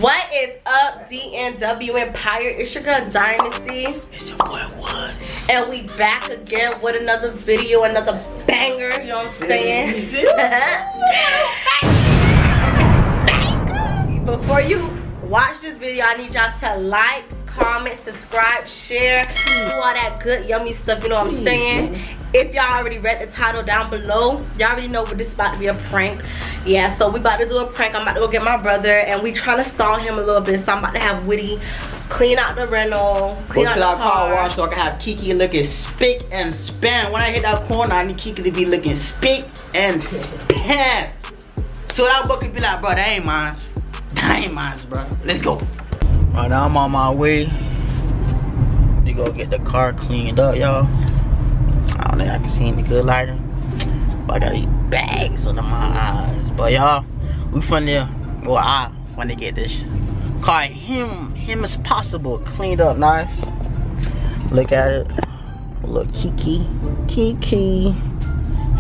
What is up, DNW Empire? It's your girl Dynasty. It's your boy Woods. And we back again with another video, another banger, you know what I'm saying? Before you watch this video, I need y'all to like, comment, subscribe, share, do all that good yummy stuff, you know what I'm saying? If y'all already read the title down below, y'all already know this is about to be a prank. Yeah, so we about to do a prank. I'm about to go get my brother and we trying to stall him a little bit. So I'm about to have Witty clean out the rental, clean out the car wash so I can have Kiki looking spick and span. When I hit that corner, I need Kiki to be looking spick and span. So that book could be like, bro, that ain't mine. That ain't mine, bro. Let's go. Right now I'm on my way to go get the car cleaned up, y'all. I don't think I can see any good lighting. But I got these bags under my eyes. But y'all, we finna, well, I wanna get this car him as possible cleaned up nice. Look at it. A little Kiki.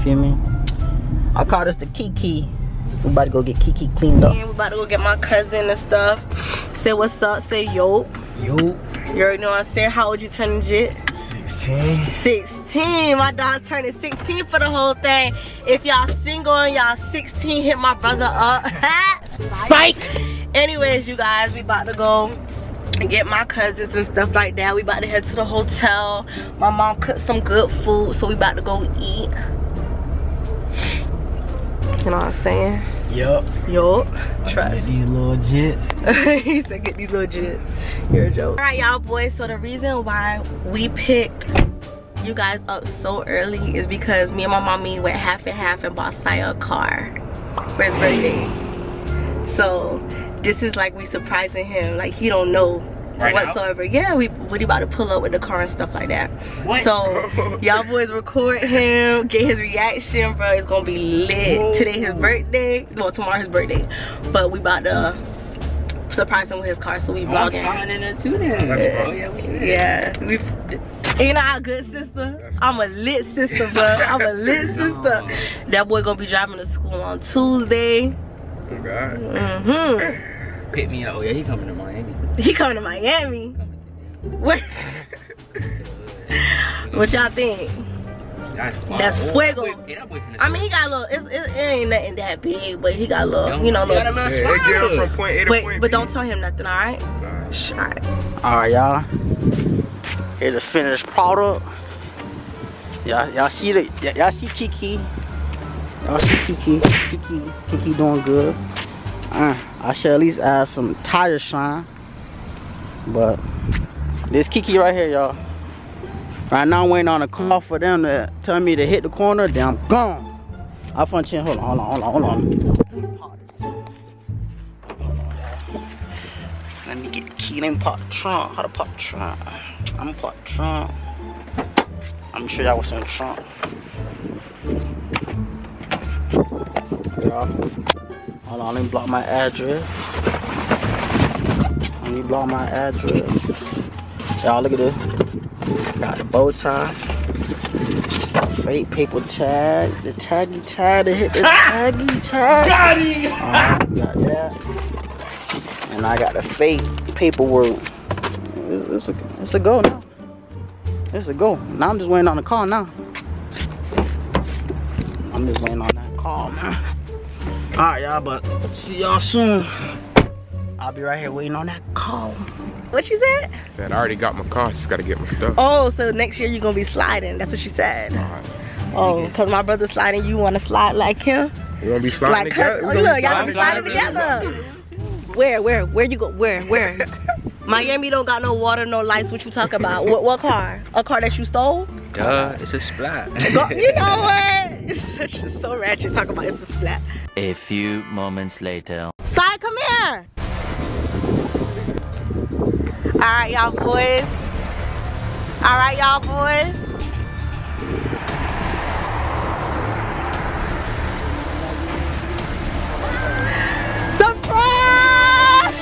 Feel me? I call this the Kiki. We about to go get Kiki cleaned up. And we about to go get my cousin and stuff. Say what's up, say yo. Yo. You already know what I'm saying. How old you turning, Jit? 16. 16. My dog turning 16 for the whole thing. If y'all single and y'all 16, hit my brother up. Psych! Anyways, you guys, we about to go and get my cousins and stuff like that. We about to head to the hotel. My mom cooked some good food, so we about to go eat. You know what I'm saying? Yup. Trust. Get these little jits. He said get these little jits. You're a joke. Alright, y'all boys, so the reason why we picked you guys up so early is because me and my mommy went half and half and bought Saya a car for his birthday. So this is like we surprising him, like he don't know right whatsoever. Now? Yeah, we about to pull up with the car and stuff like that. What? So y'all boys record him, get his reaction, bro. It's gonna be lit. Whoa. Today his birthday, well tomorrow his birthday, but we about to surprise him with his car, so we vlogging. I'm in there too then. Yeah, you know how good sister? I'm a lit sister, bro. I'm a lit sister. That boy gonna be driving to school on Tuesday. Oh God. Pick me up. Oh yeah, he coming to Miami. He coming to Miami. What? What y'all think? That's fuego. I mean, he got a little. It ain't nothing that big, but he got a little. You know, little. Yeah, they get him from point A to point B. But don't tell him nothing, all right? Alright. Alright, y'all. Here's the finished product. Y'all see the y'all see Kiki. Y'all see Kiki. Kiki doing good. I should at least add some tire shine. But this Kiki right here, y'all. Right now I'm waiting on a call for them to tell me to hit the corner, then I'm gone. I'll front chin. Hold on. Let me get the key. Let me pop the trunk. How to pop the trunk? I'm gonna pop the trunk. I'm gonna show y'all what's in the trunk. Y'all. Hold on, let me block my address. Y'all, look at this. Got the bow tie. Fake paper tag. The taggy tag to hit the taggy tag. Got it! Got that. And I got the fake paperwork. It's a go now. It's a go. Now I'm just waiting on the call now. I'm just waiting on that call, man. Alright, y'all, but see y'all soon. I'll be right here waiting on that call. What you said? Said I already got my car, just gotta get my stuff. Oh, so next year you're gonna be sliding. That's what you said. Oh, because my brother's sliding, you want to slide like him? We're gonna be sliding together. Oh, look, y'all be sliding together. Where you go? Where? Miami don't got no water, no lights. What you talk about? What car? A car that you stole? Duh, it's a splat. You know what? It's just so ratchet. Talk about it's a splat. A few moments later. Sai, come here. Alright, y'all boys. Surprise!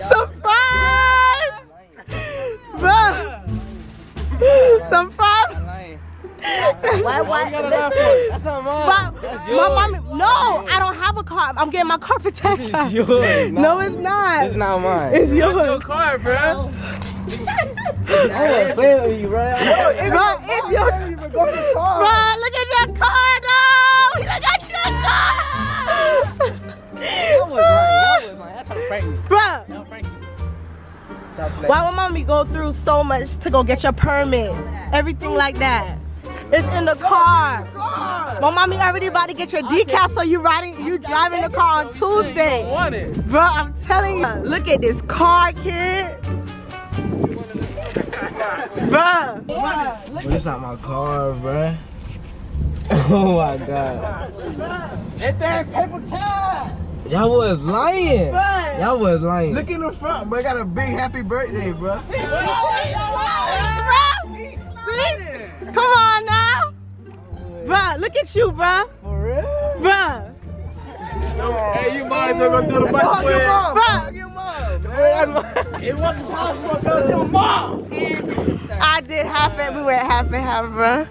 Surprise! Bro! Surprise! Why? That's not mine. That's yours. No, I don't have a car. I'm getting my car for test. It's yours. No, it's not. It's not mine. It's yours. It's your car, bro. I wasn't playing with you, bro. Bro, it's your car. Bro, look at your car, though. Look at your car. That was mine. That's how prank me. Bro, Y'all prank me. why would mommy go through so much to go get your permit? Everything like that. It's in the car. My mommy already about to get your decal, so you driving the car on Tuesday. Want it. Bro, I'm telling you. Look at this car, kid. Bro. But it's not my car, bro. Oh my god. Let that paper towel. Y'all was lying. Bro. Y'all was lying. Look in the front, bro. I got a big happy birthday, bro. Come on now. Bruh, look at you, bruh. For real? Bruh. Hey, you might as well go do the bike way. Bruh. It wasn't possible because your mom. I did half it. We went half and half, bruh.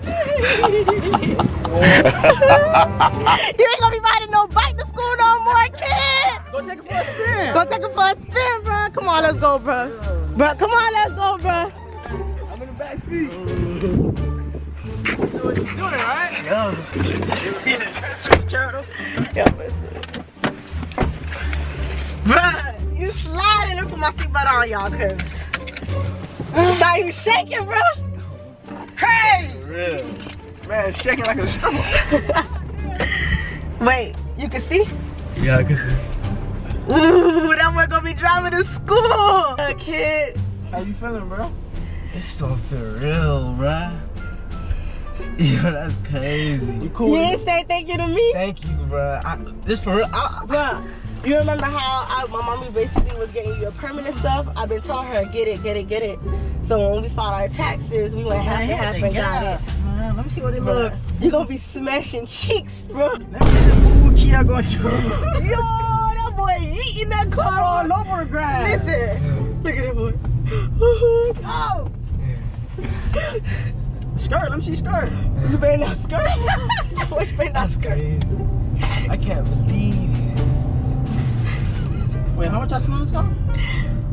You ain't gonna be riding no bike to school no more, kid. Go take it for a spin. Go take it for a spin, bruh. Come on, let's go, bruh. Bruh, come on, let's go, bruh. I'm in the back seat. Bruh, you sliding. Let me put my seatbelt on, y'all, cause it's not even shaking, bruh. Hey! Real. Man, shaking like a stripper. Wait, you can see? Yeah, I can see. Ooh, that boy gonna be driving to school. Kid. How you feeling, bro? This don't feel real, bruh. Yo, that's crazy. You cool? You ain't say thank you to me? Thank you, bruh. This for real. Bruh, you remember how my mommy basically was getting you a permanent stuff? I've been telling her, get it. So when we filed our taxes, we went half and half and got it. Man, let me see what they look. You gonna be smashing cheeks, bro. Let me see the boo-boo key I going to. Yo, that boy eating that car All over the grass. Listen, look at that boy. Oh, Skirt, let me see skirt. you better not skirt. Boy, you better not That's skirt. crazy. I can't believe it. Wait, how much I spent on this car?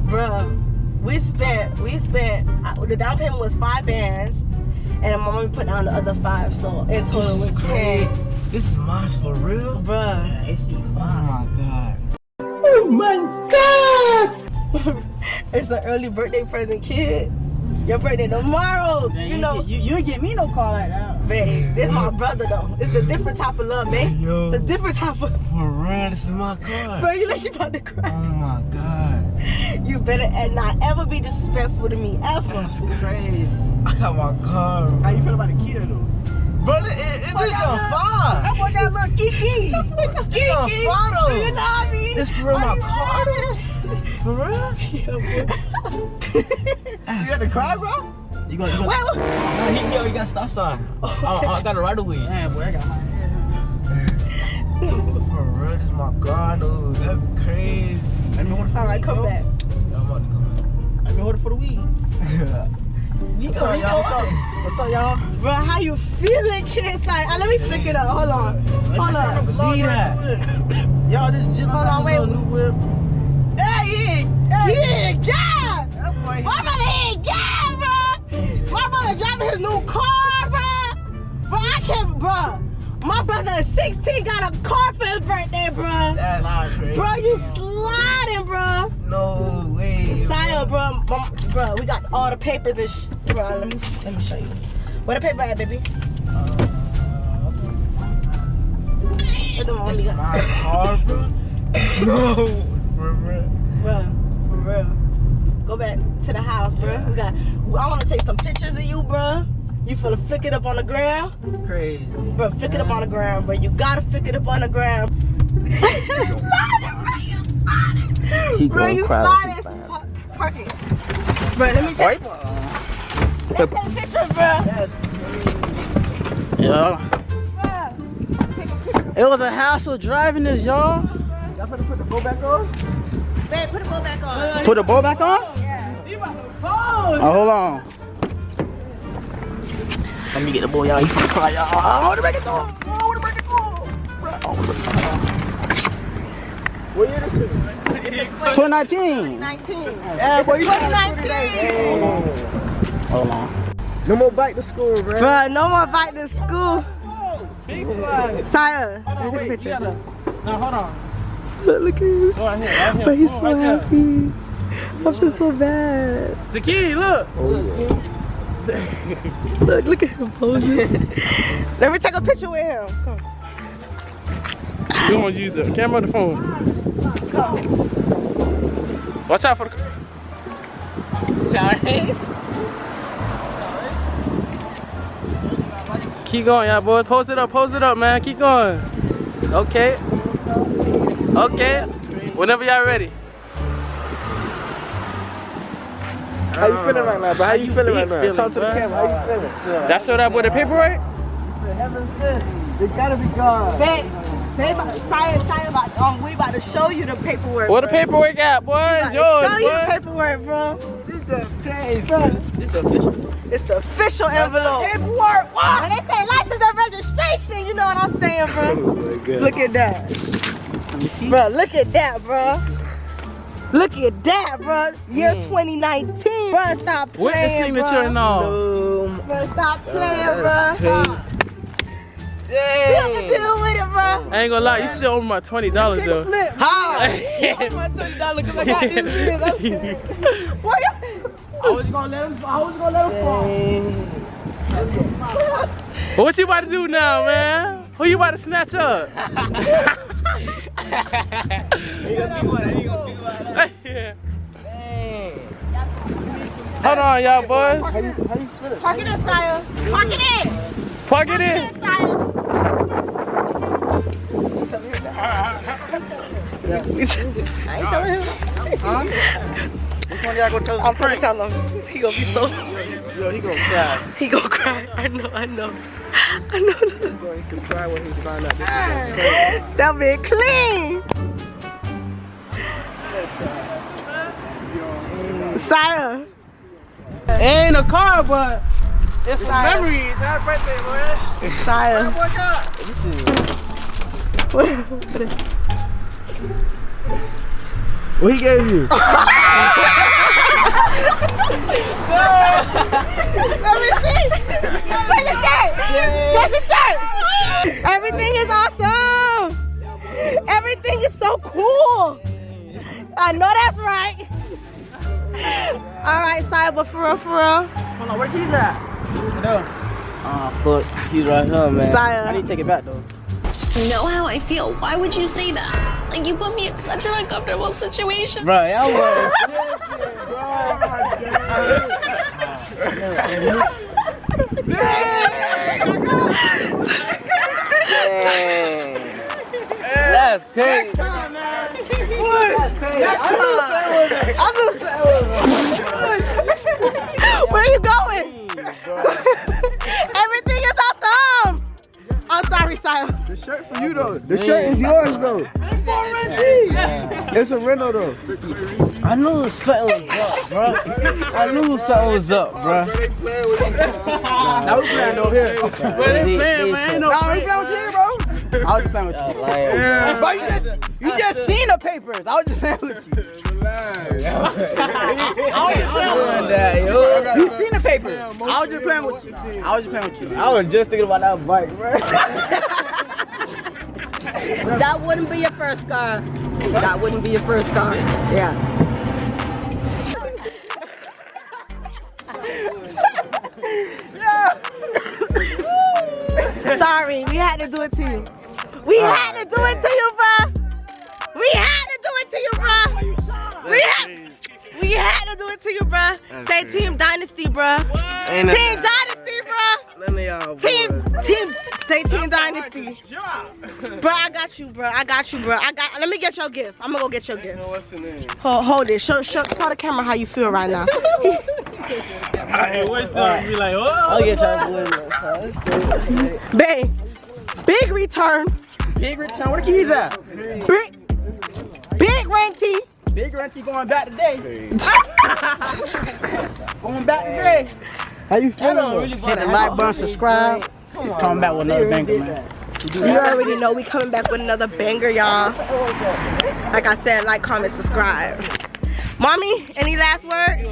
Bruh, we spent, the down payment was 5 bands, and my mommy put down the other 5, so in total it was 10. This is mine for real? Bruh. Oh my god. It's an early birthday present, kid. Your birthday tomorrow. Man, you know, you ain't get me no car like that. babe, this my brother though. It's a different type of love, babe. Yo. It's a different type of, For real, this is my car. bro, you like you about to Oh cry. my god. You better not ever be disrespectful to me, ever. That's crazy. I got my car. How you feel about the Kia though? Bro, it is on fire. That boy got a little kiki. It's on Kiki. fire though. You know me? This for real, my car. For real? You got to cry, bro? You gonna Wait, Nah, you got stop sign. I got it right away. Man, boy, I got my hair. For real, this is my car though. That's crazy. Let me hold it for all right, the weed, come bro. back. I'm about to come Let me hold it for the weed. What's up, y'all? What's up, y'all? Bro, how you feeling, kid? Like, let me flick it up. Hold on. Hold on. believe that. Y'all, this Jim. Hold on, wait. New whip. Hey, he ain't gas. That boy. My brother ain't gas, bro. My brother driving his new car, bro. Bro, I can't, bro. My brother at 16 got a car for his birthday, bro. That's crazy. Bro, you sliding, bro. No way. Sire, bro. Bro, we got all the papers and bro, let me show you. Where the paper at, baby? Where the This mommy is got? my car, bro. No. For real. Bro, for real. Go back to the house, bro. I want to take some pictures of you, bro. You finna flick it up on the ground? Crazy. Bro, flick it up on the ground, bro. You gotta flick it up on the ground. He Bro, you sliding. Park it. Bro, let me take a picture, bro. Yeah. Bro. It was a hassle driving this, y'all. Y'all finna put the bow back on? Babe, put the bow back on. Put the bow back on? Yeah. Oh, hold on. Let me get the boy out. He finna cry, y'all. I want to break it through. I want to break it through. Bruh. What year this is? 2019. 19. Yeah, boy, you 2019. Hold on. No more bike to school, bro. Bruh, no more bike to school. Big slide. Sire, let me take a Wait, picture. no, hold on. Look at him. Go right here. But he's Go so right there. happy. I feel so bad. The key, look. Look at him posing. Let me take a picture with him. Come. We want to use the camera or the phone. Watch out for the. Keep going, y'all boys. Post it up, man. Keep going. Okay. Okay. Whenever y'all ready. How you feeling right now, bro? How you feeling right now? Talk to the camera. How you feeling? That showed up with the paperwork? For heaven's sake, they gotta be gone. Sire, we about to show you the paperwork. Where the paperwork at, boy? It's yours, Show you the boy. paperwork, bro. This the page, This the official. It's the official envelope. Paperwork. When they say license and registration, you know what I'm saying, bro. Oh my God. Look at that. Let me see. Bro, look at that, bro. Look at that, bro. Year 2019. Bro, stop playing, With the signature and all. Bro, stop playing, bro. That's crazy. Still can deal with it, bro. I ain't gonna lie, you still owe me my $20 though. How? My $20 because I got this shit. What you? I was gonna let him fall. What you about to do now, man? Who you about to snatch up? He gonna be one. Yeah. Hold on, y'all boys. Park it in, Sire. Park it in. Plug it in. Sire. Huh? Which one y'all gonna tell us? I'm gonna tell him. He gonna be so. Yo, he gonna cry. He gonna cry. I know. He's going to cry when he find out this is That be clean. Sire. It ain't a car, but it's Sire. memories. Happy birthday, boy. Sire. This is. What he gave you? Let me see. Where's the shirt? Where's the shirt? Everything is awesome. Everything is so cool. I know that's right. All right, Sire, but for real. Hold on, where the keys at? Oh, fuck. He's right here, man. Sire. I need to take it back though. You know how I feel. Why would you say that? Like, you put me in such an uncomfortable situation. Bro, y'all were. That's crazy. Where are you going? Everything is awesome. I'm sorry, Sire. The shirt for you though. The shirt is yours though. It's a rental though. I knew something was up, bro. I knew something was up, bro. Now we playing over here. But it's man, ain't no Nah, we playing with you, bro. I was just playing with you. Bro, You just seen the papers. I was just playing with you. You seen the papers. I was just playing with you. I was just thinking about that bike, bro. That wouldn't be your first car. That wouldn't be your first car. Yeah. Sorry, we had to do it to you. We had to do it to you, bro. We had to do it to you, bro. We had to do it to you, bro. Say Team Dynasty, bro. Team Dynasty, bro. None of y'all, Say Team Dynasty. Bro, I got you, bro. Let me get your gift. I'm gonna go get your gift. What's the name? Hold it. Show the camera how you feel right now. Hey, what's up? Be like, oh. I'll get y'all blue. Bang. Big return. Big return. Where the keys at? Big renty. Big Renty going back today. Going back today. How you feeling? Hit the like button, subscribe. Coming back with another banger, man. You already know we coming back with another banger, y'all. Like I said, like, comment, subscribe. Mommy, any last words?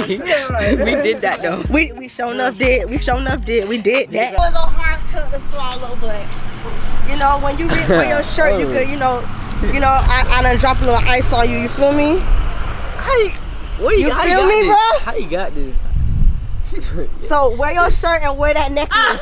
We did that though. We sure enough did. We sure enough did. We did that. It was a hard pill to swallow, but you know, when you reach for your shirt, you could, you know, I done drop a little ice on you. You feel me? You feel me, bro? How you got this? So wear your shirt and wear that necklace.